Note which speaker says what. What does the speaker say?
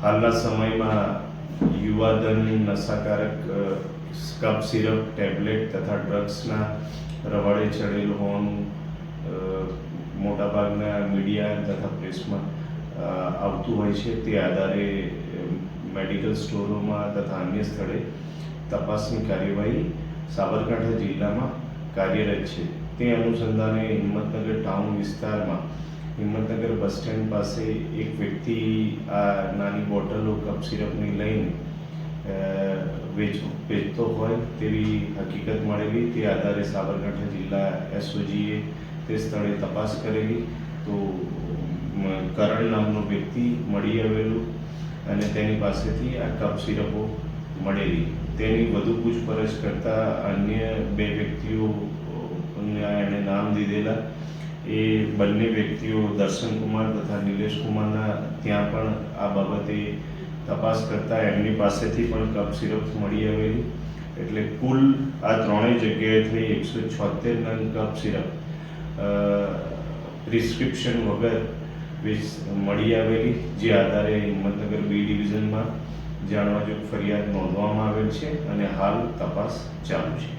Speaker 1: હાલના સમયમાં યુવાધન નશાકારક કફ syrup, tablet તથા ડ્રગ્સના રવાડે ચડેલ હોવાનું મોટાભાગના મીડિયા તથા પ્રેસમાં આવતું હોય છે. તે આધારે મેડિકલ સ્ટોરોમાં તથા અન્ય સ્થળે તપાસની કાર્યવાહી સાબરકાંઠા જિલ્લામાં કાર્યરત છે. તે અનુસંધાને હિંમતનગર ટાઉન વિસ્તારમાં હિંમતનગર બસ સ્ટેન્ડ પાસે એક વ્યક્તિ આ નાની બોટલો કફ સિરપની લઈને વેચતો હોય તેવી હકીકત મળેલી. તે આધારે સાબરકાંઠા જિલ્લા એસઓજીએ તે સ્થળે તપાસ કરેલી તો કરણ નામનો વ્યક્તિ મળી આવેલું અને તેની પાસેથી આ કફ સિરપો મળેલી. તેની વધુ પૂછપરછ કરતાં અન્ય બે વ્યક્તિઓ એણે નામ દીધેલા. એ બંને વ્યક્તિઓ દર્શનકુમાર તથા નિલેશકુમારના ત્યાં પણ આ બાબતે તપાસ કરતાં એમની પાસેથી પણ કફ સિરપ મળી આવેલી. એટલે કુલ આ ત્રણેય જગ્યાએથી 176 નંગ કફ સિરપ પ્રિસ્ક્રિપ્શન વગર મળી આવેલી, જે આધારે હિંમતનગર બી ડિવિઝનમાં જાણવાજોગ ફરિયાદ નોંધવામાં આવેલ છે અને હાલ તપાસ ચાલુ છે.